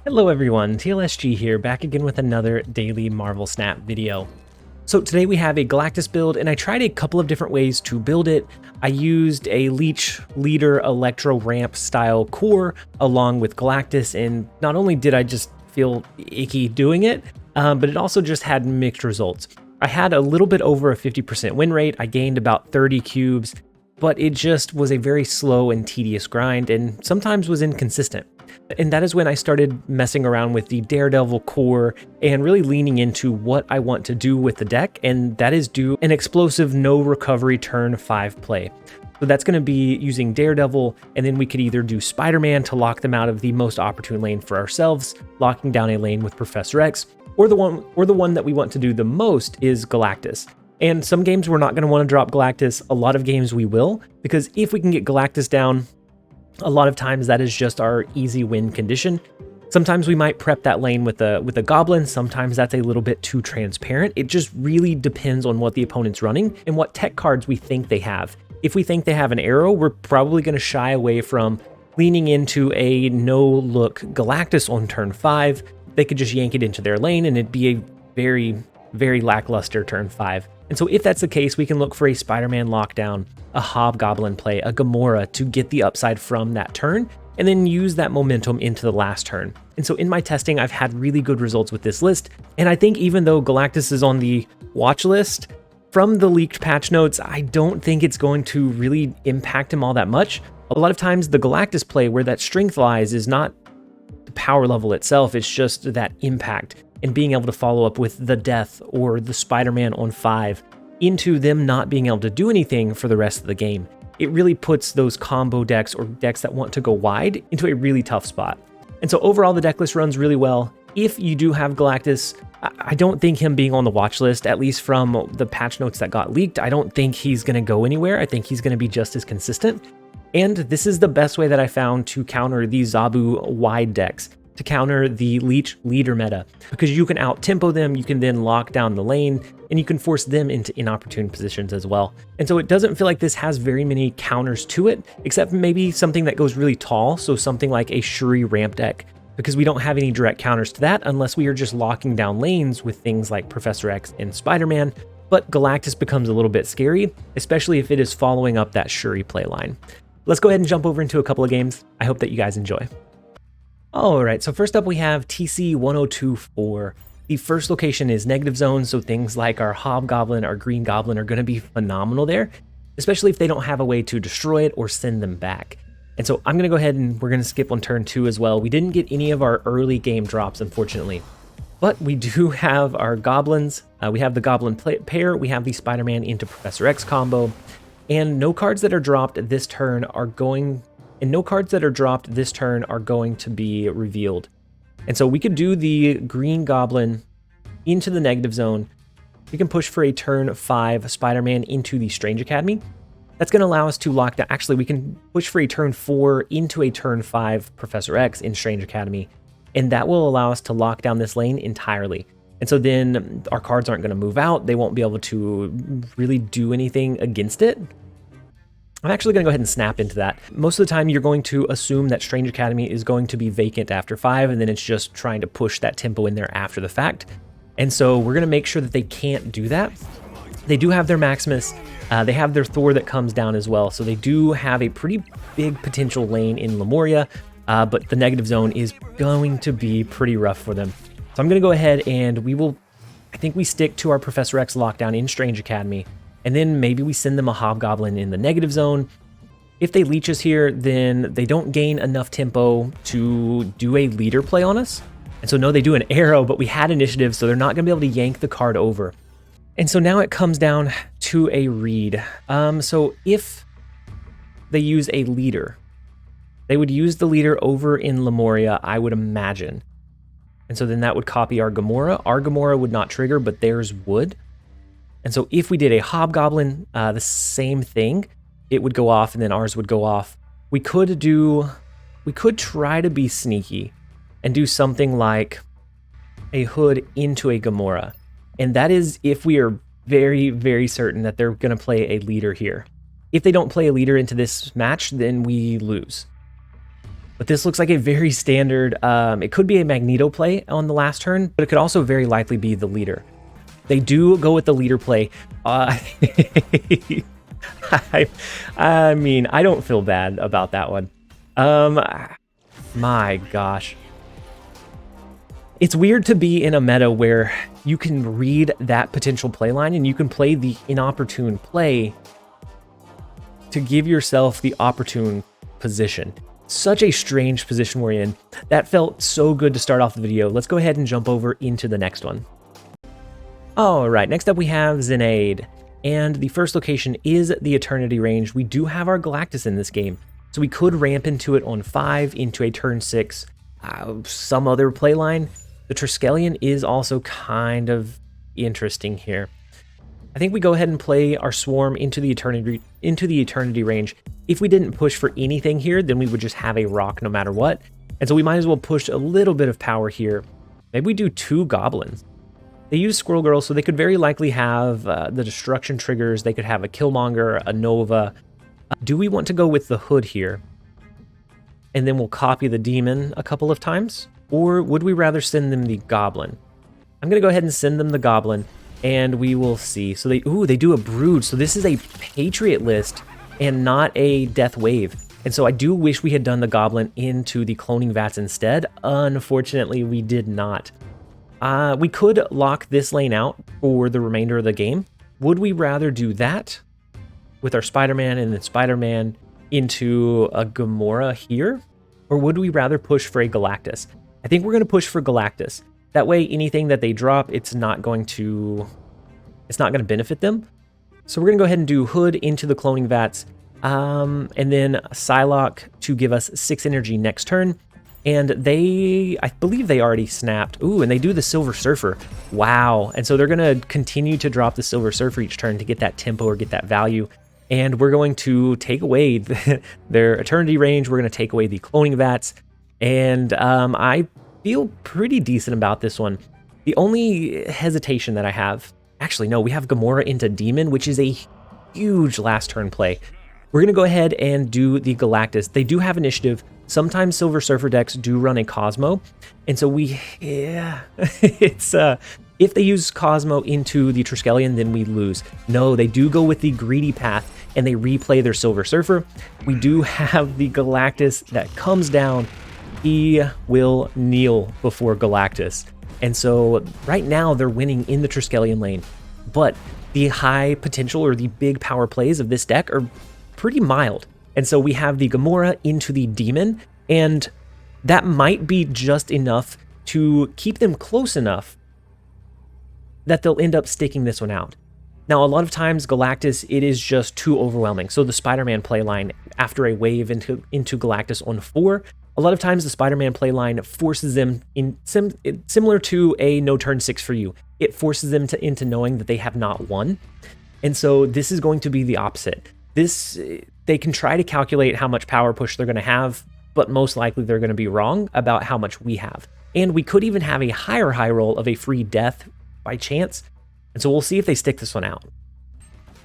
Hello everyone, TLSG here, back again with another daily Marvel Snap video. So today we have a Galactus build, and I tried a couple of different ways to build it. I used a Leech Leader Electro Ramp style core along with Galactus, and not only did I just feel icky doing it, but it also just had mixed results. I had a little bit over a 50% win rate, I gained about 30 cubes, but it just was a very slow and tedious grind and sometimes was inconsistent. And that is when I started messing around with the Daredevil core and really leaning into what I want to do with the deck, and that is do an explosive no recovery turn 5 play. So that's going to be using Daredevil, and then we could either do Spiderman to lock them out of the most opportune lane for ourselves, locking down a lane with Prof X, or the one that we want to do the most is Galactus. And some games we're not going to want to drop Galactus, a lot of games we will, because if we can get Galactus down, a lot of times that is just our easy win condition. Sometimes we might prep that lane with a goblin, sometimes that's a little bit too transparent. It just really depends on what the opponent's running and what tech cards we think they have. If we think they have an arrow, we're probably going to shy away from leaning into a no-look Galactus on turn 5. They could just yank it into their lane and it'd be a very, very lackluster turn 5. And so if that's the case, we can look for a Spider-Man lockdown, a Hobgoblin play, a Gamora to get the upside from that turn, and then use that momentum into the last turn. And so in my testing, I've had really good results with this list, and I think even though Galactus is on the watch list, from the leaked patch notes, I don't think it's going to really impact him all that much. A lot of times the Galactus play, where that strength lies, is not the power level itself, it's just that impact. And being able to follow up with the death or the Spider-Man on 5 into them not being able to do anything for the rest of the game. It really puts those combo decks or decks that want to go wide into a really tough spot. And so overall, the deck list runs really well. If you do have Galactus, I don't think him being on the watch list, at least from the patch notes that got leaked, I don't think he's going to go anywhere. I think he's going to be just as consistent. And this is the best way that I found to counter these Zabu wide decks, to counter the Leech Leader meta, because you can out-tempo them, you can then lock down the lane, and you can force them into inopportune positions as well. And so it doesn't feel like this has very many counters to it, except maybe something that goes really tall, so something like a Shuri ramp deck, because we don't have any direct counters to that unless we are just locking down lanes with things like Prof X and Spider-Man, but Galactus becomes a little bit scary, especially if it is following up that Shuri playline. Let's go ahead and jump over into a couple of games. I hope that you guys enjoy. Alright, so first up we have TC 1024. The first location is negative zone, so things like our Hobgoblin, our Green Goblin are going to be phenomenal there, especially if they don't have a way to destroy it or send them back. And so I'm going to go ahead and we're going to skip on turn 2 as well. We didn't get any of our early game drops, unfortunately, but we do have our Goblins. We have the Goblin pair, we have the Spider-Man into Prof X combo, and no cards that are dropped this turn are going to be revealed. And so we could do the Green Goblin into the negative zone. We can push for a turn 5 Spider-Man into the Strange Academy. That's going to allow us to lock down. Actually, we can push for a turn 4 into a turn 5 Prof X in Strange Academy. And that will allow us to lock down this lane entirely. And so then our cards aren't going to move out. They won't be able to really do anything against it. I'm actually going to go ahead and snap into that. Most of the time, you're going to assume that Strange Academy is going to be vacant after 5, and then it's just trying to push that tempo in there after the fact. And so we're going to make sure that they can't do that. They do have their Maximus. They have their Thor that comes down as well. So they do have a pretty big potential lane in Lemuria, but the negative zone is going to be pretty rough for them. So I'm going to go ahead and I think we stick to our Prof X lockdown in Strange Academy. And then maybe we send them a Hobgoblin in the negative zone. If they leech us here, then they don't gain enough tempo to do a leader play on us. And so no, they do an arrow, but we had initiative, so they're not going to be able to yank the card over. And so now it comes down to a read. So if they use a leader, they would use the leader over in Lemuria, I would imagine. And so then that would copy our Gamora. Our Gamora would not trigger, but theirs would. And so if we did a Hobgoblin, the same thing, it would go off and then ours would go off. We could try to be sneaky and do something like a Hood into a Gamora. And that is if we are very, very certain that they're going to play a leader here. If they don't play a leader into this match, then we lose. But this looks like a very standard, it could be a Magneto play on the last turn, but it could also very likely be the leader. They do go with the leader play. I mean, I don't feel bad about that one. My gosh. It's weird to be in a meta where you can read that potential play line and you can play the inopportune play to give yourself the opportune position. Such a strange position we're in. That felt so good to start off the video. Let's go ahead and jump over into the next one. All right, next up we have Zenaid, and the first location is the Eternity range. We do have our Galactus in this game, so we could ramp into it on 5 into a turn 6, some other playline. The Triskelion is also kind of interesting here. I think we go ahead and play our Swarm into the Eternity range. If we didn't push for anything here, then we would just have a rock no matter what, and so we might as well push a little bit of power here. Maybe we do 2 goblins. They use Squirrel Girl, so they could very likely have the destruction triggers. They could have a Killmonger, a Nova. Do we want to go with the Hood here? And then we'll copy the Demon a couple of times? Or would we rather send them the Goblin? I'm going to go ahead and send them the Goblin, and we will see. So they do a Brood. So this is a Patriot list and not a Death Wave. And so I do wish we had done the Goblin into the Cloning Vats instead. Unfortunately, we did not. We could lock this lane out for the remainder of the game. Would we rather do that with our Spider-Man and then Spider-Man into a Gamora here? Or would we rather push for a Galactus? I think we're going to push for Galactus. That way, anything that they drop, it's not going to benefit them. So we're going to go ahead and do Hood into the Cloning Vats, and then Psylocke to give us 6 energy next turn. And I believe they already snapped. Ooh, and they do the Silver Surfer. Wow. And so they're going to continue to drop the Silver Surfer each turn to get that tempo or get that value. And we're going to take away their Eternity range. We're going to take away the Cloning Vats. And I feel pretty decent about this one. The only hesitation that I have... Actually, no, we have Gamora into Demon, which is a huge last turn play. We're going to go ahead and do the Galactus. They do have initiative. Sometimes Silver Surfer decks do run a Cosmo, and so it's if they use Cosmo into the Triskelion, then we lose. No, they do go with the greedy path, and they replay their Silver Surfer. We do have the Galactus that comes down. He will kneel before Galactus, and so right now they're winning in the Triskelion lane, but the high potential or the big power plays of this deck are pretty mild. And so we have the Gamora into the Demon, and that might be just enough to keep them close enough that they'll end up sticking this one out. Now, a lot of times Galactus, it is just too overwhelming. So the Spider-Man playline after a wave into Galactus on 4, a lot of times the Spider-Man playline forces them in similar to a no turn 6 for you. It forces them into knowing that they have not won. And so this is going to be the opposite. They can try to calculate how much power push they're going to have, but most likely they're going to be wrong about how much we have. And we could even have a higher high roll of a free death by chance. And so we'll see if they stick this one out.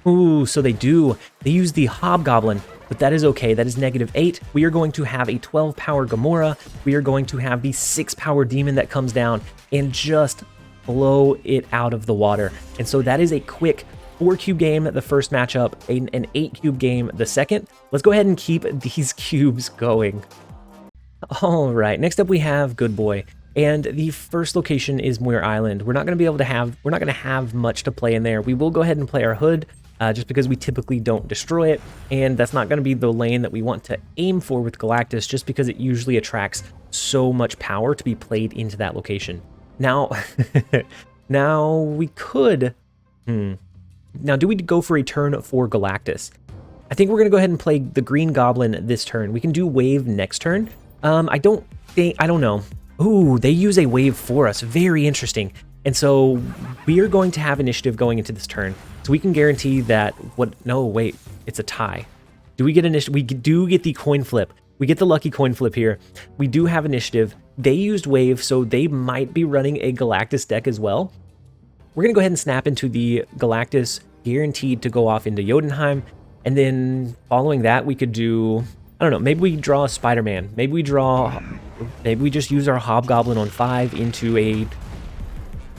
Ooh, so they do. They use the Hobgoblin, but that is okay. That is -8. We are going to have a 12 power Gamora. We are going to have the 6 power Demon that comes down and just blow it out of the water. And so that is a quick 4 cube game the first matchup, an 8 cube game the second. Let's go ahead and keep these cubes going. All right, next up we have Good Boy, and the first location is Muir Island. We're not going to have much to play in there. We will go ahead and play our Hood, just because we typically don't destroy it, and that's not going to be the lane that we want to aim for with Galactus, just because it usually attracts so much power to be played into that location. Now, now we could. Now, do we go for a turn for Galactus? I think we're going to go ahead and play the Green Goblin this turn. We can do Wave next turn. I don't know. Ooh, they use a Wave for us. Very interesting. And so we are going to have initiative going into this turn. So we can guarantee that no, wait, it's a tie. Do we get initiative? We do get the coin flip. We get the lucky coin flip here. We do have initiative. They used Wave, so they might be running a Galactus deck as well. We're going to go ahead and snap into the Galactus, guaranteed to go off into Jotunheim. And then following that, we could do I don't know, maybe we draw a Spiderman. Maybe we just use our Hobgoblin on 5 into a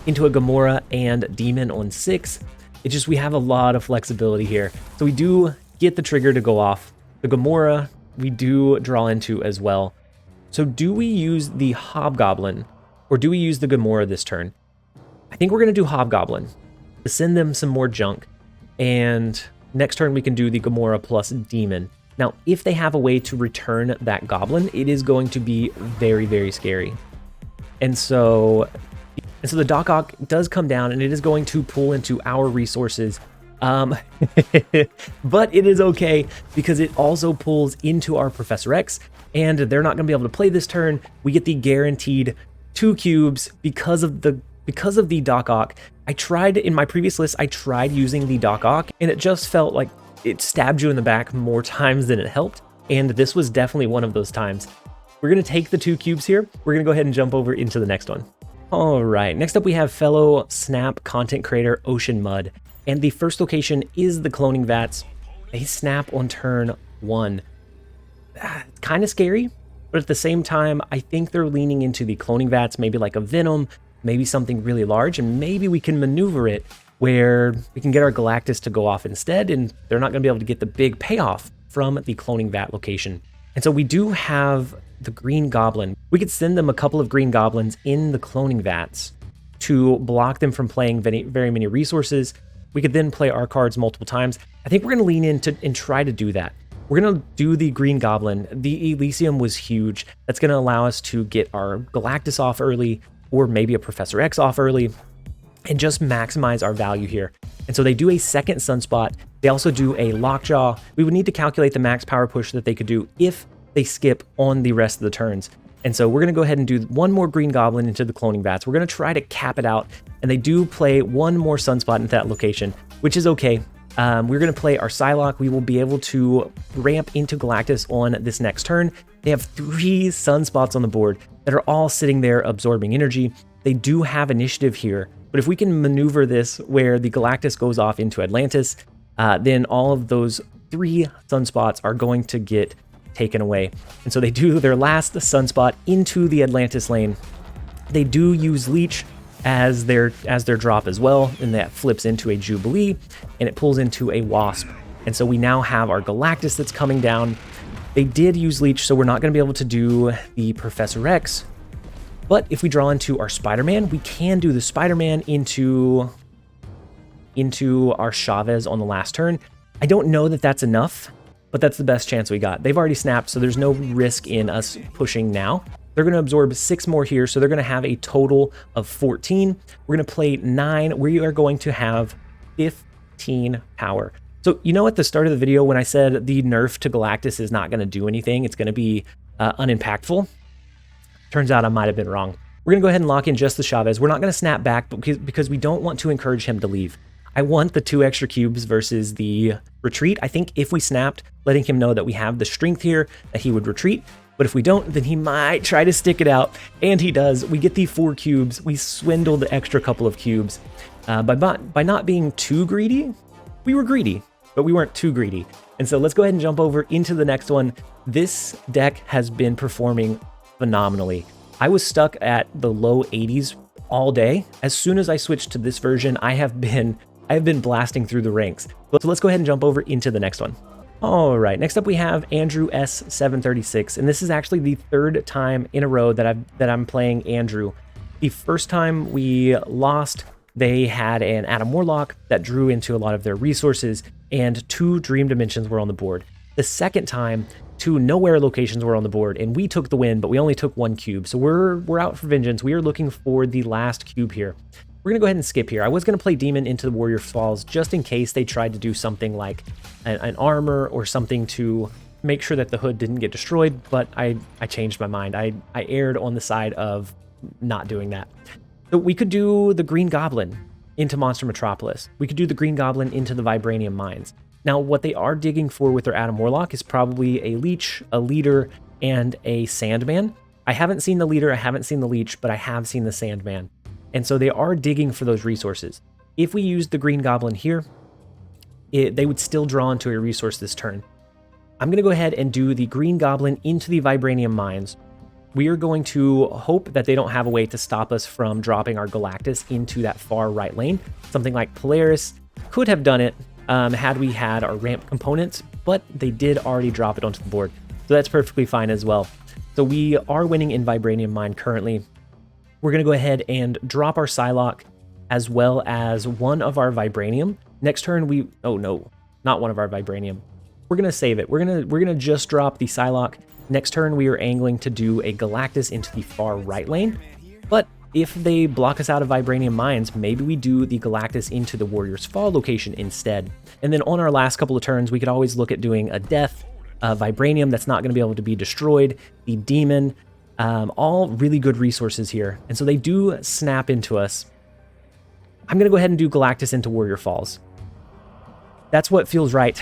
Gamora and Demon on 6. It's just we have a lot of flexibility here. So we do get the trigger to go off. The Gamora we do draw into as well. So do we use the Hobgoblin or do we use the Gamora this turn? I think we're going to do Hobgoblin to send them some more junk. And next turn we can do the Gamora plus Demon. Now, if they have a way to return that Goblin, it is going to be very, very scary. And so the Doc Ock does come down and it is going to pull into our resources. But it is okay because it also pulls into our Professor X and they're not going to be able to play this turn. We get the guaranteed 2 cubes because of the Doc Ock. I tried in my previous list, I tried using the Doc Ock and it just felt like it stabbed you in the back more times than it helped. And this was definitely one of those times. We're going to take the 2 cubes here. We're going to go ahead and jump over into the next one. All right, next up we have fellow Snap content creator Ocean Mud. And the first location is the cloning vats. They snap on turn 1. Kind of scary, but at the same time, I think they're leaning into the cloning vats, maybe like a Venom, maybe something really large, and maybe we can maneuver it where we can get our Galactus to go off instead, and they're not going to be able to get the big payoff from the cloning vat location. And so we do have the Green Goblin. We could send them a couple of Green Goblins in the cloning vats to block them from playing very many resources. We could then play our cards multiple times. I think we're going to lean into and try to do that. We're going to do the Green Goblin. The Elysium was huge. That's going to allow us to get our Galactus off early, or maybe a Professor X off early, and just maximize our value here. And so they do a second Sunspot. They also do a Lockjaw. We would need to calculate the max power push that they could do if they skip on the rest of the turns. And so we're going to go ahead and do one more Green Goblin into the cloning vats. We're going to try to cap it out. And they do play one more Sunspot into that location, which is okay. We're going to play our Psylocke. We will be able to ramp into Galactus on this next turn. They have 3 Sunspots on the board that are all sitting there absorbing energy. They do have initiative here, but if we can maneuver this where the Galactus goes off into Atlantis, then all of those 3 Sunspots are going to get taken away. And so they do their last Sunspot into the Atlantis lane. They do use Leech as their drop as well, and that flips into a Jubilee, and it pulls into a Wasp. And so we now have our Galactus that's coming down. They did use Leech, so we're not going to be able to do the Professor X. But if we draw into our Spider-Man, we can do the Spider-Man into our Chavez on the last turn. I don't know that that's enough, but that's the best chance we got. They've already snapped, so there's no risk in us pushing now. They're going to absorb 6 more here, so they're going to have a total of 14. We're going to play 9. We are going to have 15 power. So, you know, at the start of the video when I said the nerf to Galactus is not going to do anything, it's going to be unimpactful. Turns out I might have been wrong. We're going to go ahead and lock in just the Chavez. We're not going to snap back because we don't want to encourage him to leave. I want the 2 extra cubes versus the retreat. I think if we snapped, letting him know that we have the strength here, that he would retreat. But if we don't, then he might try to stick it out, and he does. We get the 4 cubes. We swindle the extra couple of cubes. By not being too greedy, we were greedy, but we weren't too greedy. And so let's go ahead and jump over into the next one. This deck has been performing phenomenally. I was stuck at the low 80s all day. As soon as I switched to this version, I have been blasting through the ranks. So let's go ahead and jump over into the next one. All right, next up we have Andrew S736, and this is actually the 3rd time in a row that I'm playing Andrew. The first time we lost, they had an Adam Warlock that drew into a lot of their resources, and 2 Dream Dimensions were on the board. The second time, 2 Nowhere locations were on the board, and we took the win, but we only took 1 cube. So we're out for vengeance. We are looking for the last cube here. We're going to go ahead and skip here. I was going to play Demon into the Warrior Falls just in case they tried to do something like an armor or something to make sure that the hood didn't get destroyed, but I changed my mind. I erred on the side of not doing that. So we could do the Green Goblin into Monster Metropolis. We could do the Green Goblin into the Vibranium Mines. Now, what they are digging for with their Adam Warlock is probably a Leech, a Leader, and a Sandman. I haven't seen the Leader, I haven't seen the Leech, but I have seen the Sandman. And so they are digging for those resources. If we use the Green Goblin here, they would still draw into a resource this turn. I'm going to go ahead and do the Green Goblin into the Vibranium Mines. We are going to hope that they don't have a way to stop us from dropping our Galactus into that far right lane. Something like Polaris could have done it had we had our ramp components, but they did already drop it onto the board. So that's perfectly fine as well. So we are winning in Vibranium Mine currently. We're going to go ahead and drop our Psylocke as well as one of our Vibranium. Next turn oh no, not one of our Vibranium. We're going to save it. We're going to just drop the Psylocke. Next turn we are angling to do a Galactus into the far right lane. But if they block us out of Vibranium Mines, maybe we do the Galactus into the Warrior's Fall location instead. And then on our last couple of turns, we could always look at doing a Death, a Vibranium that's not going to be able to be destroyed, the Demon, all really good resources here. And so they do snap into us. I'm going to go ahead and do Galactus into Warrior Falls. That's what feels right.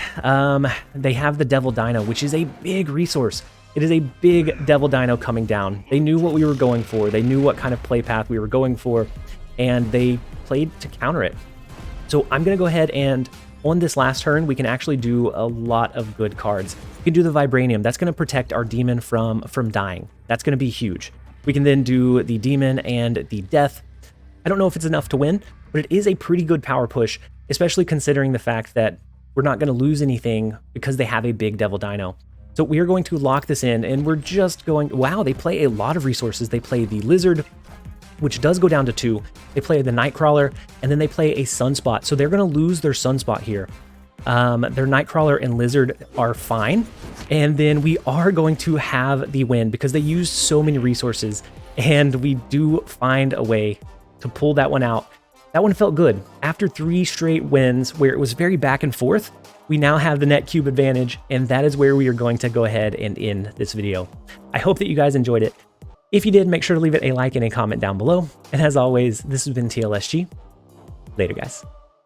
They have the Devil Dino, which is a big resource. It is a big Devil Dino coming down. They knew what we were going for. They knew what kind of play path we were going for, and they played to counter it. So I'm going to go ahead and on this last turn, we can actually do a lot of good cards. We can do the Vibranium. That's going to protect our Demon from dying. That's going to be huge. We can then do the Demon and the Death. I don't know if it's enough to win, but it is a pretty good power push, especially considering the fact that we're not going to lose anything because they have a big Devil Dino. So we are going to lock this in, and we're just going, wow, they play a lot of resources. They play the Lizard, which does go down to 2. They play the Nightcrawler, and then they play a Sunspot. So they're going to lose their Sunspot here. Their Nightcrawler and Lizard are fine. And then we are going to have the win because they use so many resources, and we do find a way to pull that one out. That one felt good. After 3 straight wins where it was very back and forth, we now have the net cube advantage, and that is where we are going to go ahead and end this video. I hope that you guys enjoyed it. If you did, make sure to leave it a like and a comment down below. And as always, this has been TLSG. Later, guys.